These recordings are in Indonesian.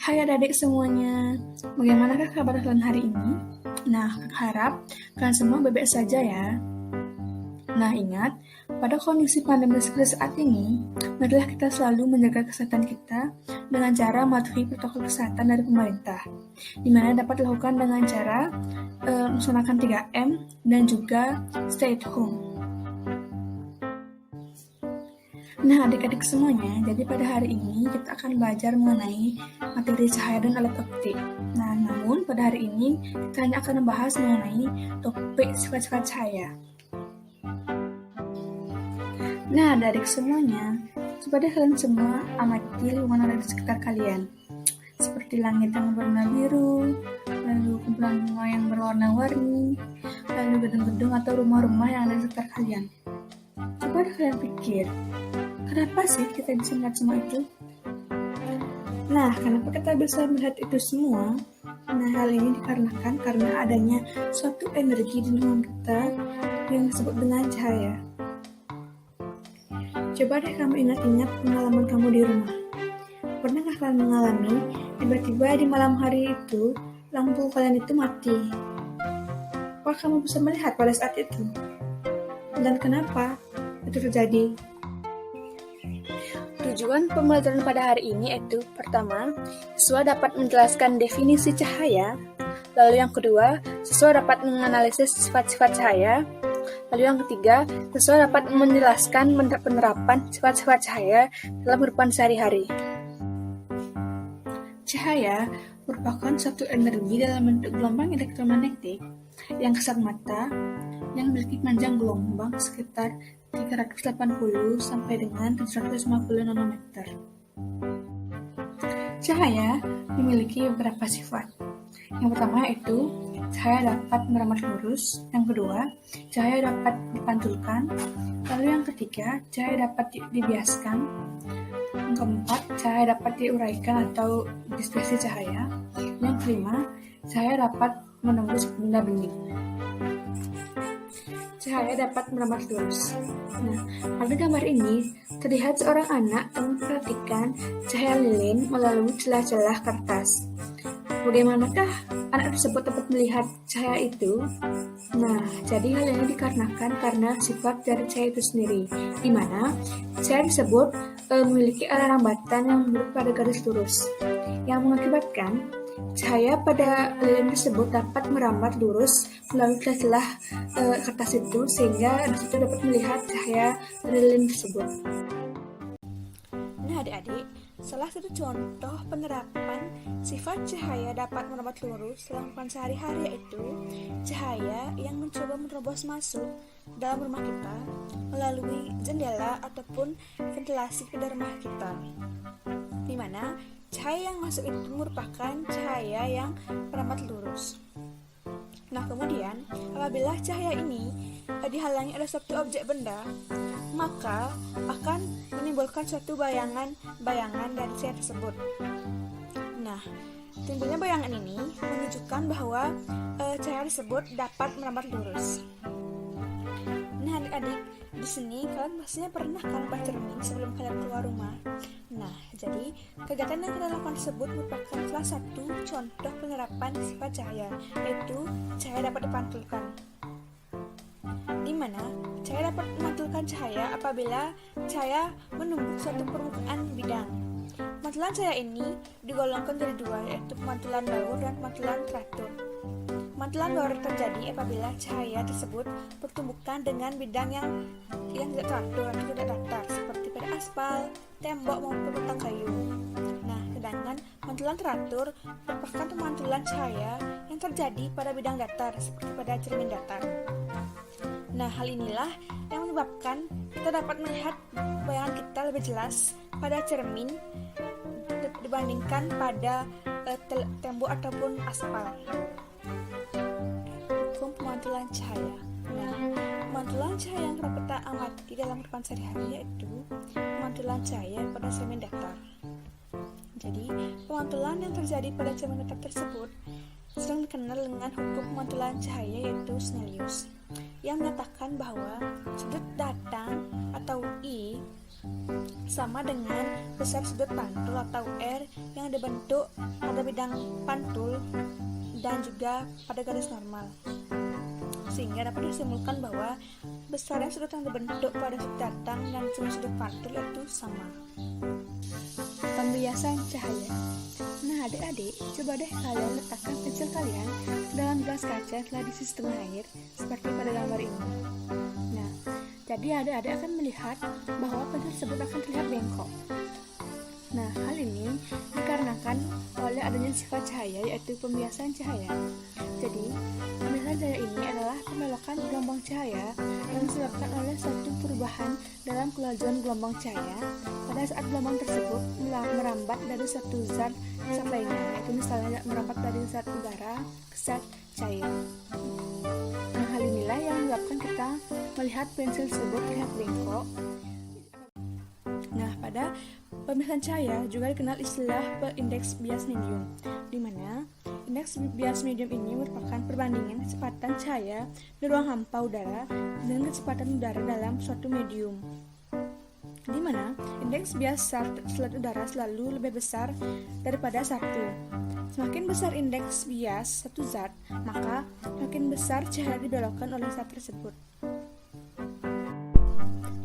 Hai adik-adik semuanya, bagaimanakah kabar kalian hari ini? Nah, kakak harap kalian semua baik-baik saja ya. Nah, ingat, pada kondisi pandemi seperti saat ini, marilah kita selalu menjaga kesehatan kita dengan cara mematuhi protokol kesehatan dari pemerintah, di mana dapat dilakukan dengan cara melaksanakan 3M dan juga stay at home. Nah, adik-adik semuanya, jadi pada hari ini kita akan belajar mengenai materi cahaya dan alat optik. Nah, namun pada hari ini kita hanya akan membahas mengenai topik sifat-sifat cahaya. Nah, adik-adik semuanya, coba deh kalian semua amati lingkungan ada di sekitar kalian. Seperti langit yang berwarna biru, lalu kumpulan bunga yang berwarna-warni, lalu gedung-gedung atau rumah-rumah yang ada di sekitar kalian. Coba deh kalian pikir, kenapa sih kita bisa melihat semua itu? Nah, kenapa kita bisa melihat itu semua? Nah, hal ini dikarenakan karena adanya suatu energi di lingkungan kita yang disebut dengan cahaya. Coba deh kamu ingat-ingat pengalaman kamu di rumah. Pernahkah kalian mengalami tiba-tiba di malam hari itu lampu kalian itu mati? Apa kamu bisa melihat pada saat itu? Dan kenapa itu terjadi? Tujuan pembelajaran pada hari ini yaitu pertama, siswa dapat menjelaskan definisi cahaya, lalu yang kedua, siswa dapat menganalisis sifat-sifat cahaya, lalu yang ketiga, siswa dapat menjelaskan penerapan sifat-sifat cahaya dalam kehidupan sehari-hari. Cahaya merupakan suatu energi dalam bentuk gelombang elektromagnetik yang kasat mata yang memiliki panjang gelombang sekitar 380 sampai dengan 750 nanometer. Cahaya memiliki beberapa sifat. Yang pertama yaitu cahaya dapat merambat lurus, yang kedua cahaya dapat dipantulkan, lalu yang ketiga cahaya dapat dibiaskan, yang keempat cahaya dapat diuraikan atau dispersi cahaya, yang kelima cahaya dapat menembus benda bening. Cahaya dapat merambat lurus. Nah, pada gambar ini terlihat seorang anak yang memperhatikan cahaya lilin melalui celah-celah kertas. Bagaimanakah anak tersebut dapat melihat cahaya itu? Nah, jadi hal ini dikarenakan karena sifat dari cahaya itu sendiri, di mana cahaya tersebut memiliki arah rambatan yang menurut pada garis lurus, yang mengakibatkan cahaya pada lilin tersebut dapat merambat lurus melalui celah-celah kertas itu, sehingga di situ dapat melihat cahaya dari lilin tersebut. Nah, adik-adik, salah satu contoh penerapan sifat cahaya dapat merambat lurus dalam kehidupan sehari-hari yaitu cahaya yang mencoba menerobos masuk dalam rumah kita melalui jendela ataupun ventilasi pada rumah kita, di mana cahaya yang masuk itu merupakan cahaya yang merambat lurus. Nah, kemudian apabila cahaya ini dihalangi oleh suatu objek benda, maka akan menimbulkan suatu bayangan dari cahaya tersebut. Nah, timbulnya bayangan ini menunjukkan bahwa cahaya tersebut dapat merambat lurus. Nah, adik-adik, di sini kalian pastinya pernah kan bercermin sebelum kalian keluar rumah. Nah, jadi kegiatan yang kita lakukan tersebut merupakan salah satu contoh penerapan sifat cahaya, yaitu cahaya dapat dipantulkan. Di mana cahaya dapat memantulkan cahaya apabila cahaya menumbuk suatu permukaan bidang. Pemantulan cahaya ini digolongkan jadi dua, yaitu pemantulan baur dan pemantulan teratur. Pemantulan baur terjadi apabila cahaya tersebut bertumbukan dengan bidang yang tidak teratur atau tidak datar, seperti pada aspal, tembok maupun batang kayu. Nah, sedangkan pemantulan teratur merupakan pemantulan cahaya yang terjadi pada bidang datar, seperti pada cermin datar. Nah, hal inilah yang menyebabkan kita dapat melihat bayangan kita lebih jelas pada cermin dibandingkan pada tembok ataupun aspal. Pemantulan cahaya. Nah, pemantulan cahaya yang kerap kita amati dalam kehidupan sehari-hari yaitu pemantulan cahaya pada cermin datar. Jadi, pemantulan yang terjadi pada cermin datar tersebut sering dikenal dengan hukum pemantulan cahaya yaitu Snellius, yang menyatakan bahwa sudut datang atau I sama dengan besar sudut pantul atau R yang dibentuk pada bidang pantul dan juga pada garis normal, sehingga dapat disimpulkan bahwa besarnya sudut yang dibentuk pada sudut datang dan sudut pantul itu sama. Pembiasan cahaya. Nah adik-adik, coba deh kalian letakkan pensil kalian ke dalam gelas kaca yang telah diisi setengah air seperti pada gambar ini. Nah, jadi adik-adik akan melihat bahwa pensil tersebut akan terlihat bengkok. Nah, hal ini dikarenakan oleh adanya sifat cahaya, yaitu pembiasan cahaya. Jadi, pembiasan cahaya ini adalah pembelokan gelombang cahaya yang disebabkan oleh suatu perubahan dalam kelajuan gelombang cahaya pada saat gelombang tersebut merambat dari satu zat lainnya, yaitu misalnya merambat dari zat udara ke zat cair. Nah, hal inilah yang menyebabkan kita melihat pensil tersebut terlihat bengkok. Nah, pada pembiasan cahaya juga dikenal istilah indeks bias medium, di mana indeks bias medium ini merupakan perbandingan kecepatan cahaya di ruang hampa udara dengan kecepatan udara dalam suatu medium, di mana indeks bias slat udara selalu lebih besar daripada 1. Semakin besar indeks bias satu zat, maka makin besar cahaya dibelokkan oleh zat tersebut.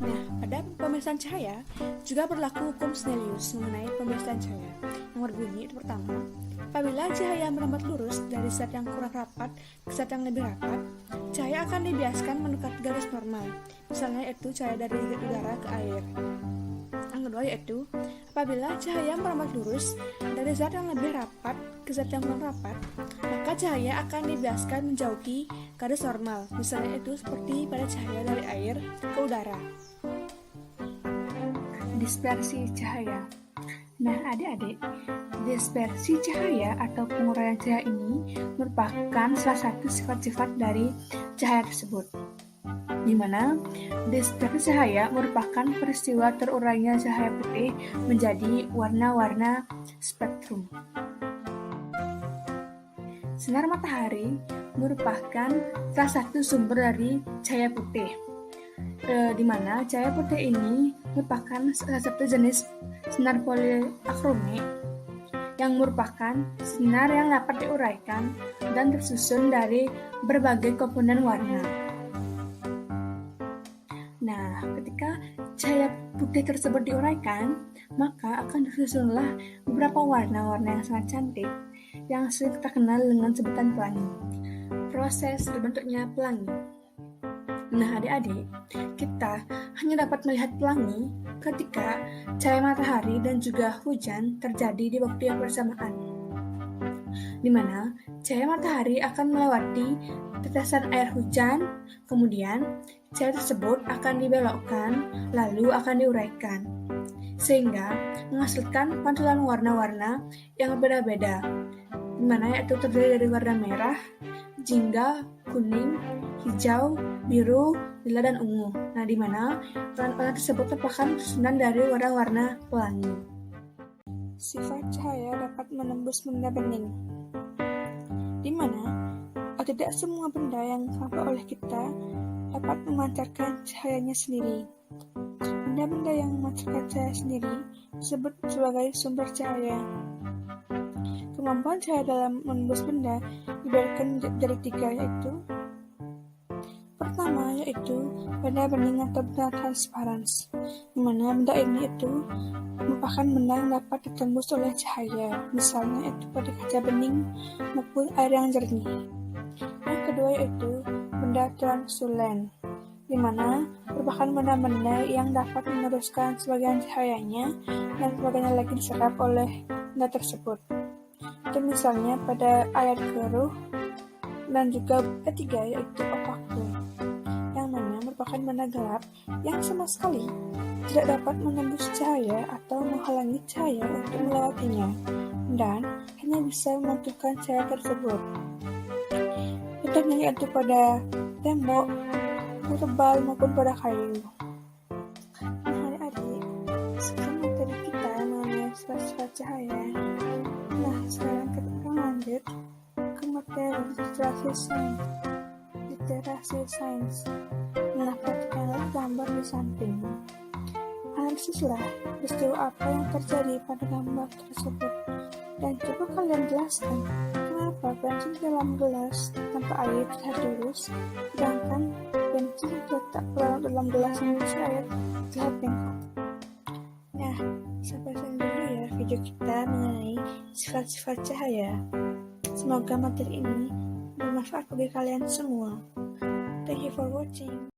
Nah, pada pembiasan cahaya juga berlaku hukum Snellius mengenai pembiasan cahaya, yang berbunyi pertama, apabila cahaya merambat lurus dari zat yang kurang rapat ke zat yang lebih rapat, cahaya akan dibiaskan mendekati garis normal, misalnya yaitu cahaya dari udara ke air. Yang kedua yaitu, apabila cahaya merambat lurus dari zat yang lebih rapat ke zat yang kurang rapat, maka cahaya akan dibiaskan menjauhi garis normal, misalnya itu seperti pada cahaya dari air ke udara. Dispersi cahaya. Nah, adik-adik, dispersi cahaya atau penguraian cahaya ini merupakan salah satu sifat-sifat dari cahaya tersebut, di mana dispersi cahaya merupakan peristiwa terurainya cahaya putih menjadi warna-warna spektrum. Sinar matahari merupakan salah satu sumber dari cahaya putih, di mana cahaya putih ini merupakan salah satu jenis sinar poliakronik yang merupakan sinar yang dapat diuraikan dan tersusun dari berbagai komponen warna. Nah, ketika cahaya putih tersebut diuraikan, maka akan disusunlah beberapa warna-warna yang sangat cantik yang sering kita kenal dengan sebutan pelangi. Proses terbentuknya pelangi. Nah, adik-adik, kita hanya dapat melihat pelangi ketika cahaya matahari dan juga hujan terjadi di waktu yang bersamaan, di mana cahaya matahari akan melewati tetesan air hujan, kemudian cahaya tersebut akan dibelokkan, lalu akan diuraikan, sehingga menghasilkan pantulan warna-warna yang berbeda-beda, di mana yaitu terdiri dari warna merah, jingga, kuning, hijau, biru, lila, dan ungu. Nah, di mana warna tersebut merupakan susunan dari warna-warna pelangi. Sifat cahaya dapat menembus benda bening, di mana tidak semua benda yang tampak oleh kita dapat memancarkan cahayanya sendiri. Benda-benda yang memancarkan cahaya sendiri disebut sebagai sumber cahaya. Kemampuan cahaya dalam menembus benda diberikan dari 3, yaitu pertama yaitu benda bening atau benda transparans, di mana benda ini itu merupakan benda yang dapat ditembus oleh cahaya, misalnya itu pada kaca bening maupun air yang jernih. Yang kedua yaitu benda translucent, di mana merupakan benda-benda yang dapat meneruskan sebagian cahayanya dan sebagiannya lagi diserap oleh benda tersebut. Itu misalnya pada air keruh. Dan juga ketiga yaitu opaque, yang mana merupakan benda gelap yang sama sekali tidak dapat menembus cahaya atau menghalangi cahaya untuk melewatinya dan hanya bisa memantulkan cahaya tersebut. Contohnya yaitu pada tembok, tebal maupun pada kayu. Nah, adik-adik, sekian materi kita mengenai sifat-sifat cahaya. Nah, sekarang kita akan lanjut ke materi literasi sains. Nah, perhatikanlah gambar di samping. Analisislah peristiwa apa yang terjadi pada gambar tersebut dan coba kalian jelaskan kenapa bensin dalam gelas tanpa air terlihat lurus, sedangkan bensin terletak dalam gelas yang berisi air terlihat bengkok. Nah, sampai sini dulu ya video kita mengenai sifat-sifat cahaya. Semoga materi ini bermanfaat bagi kalian semua. Thank you for watching.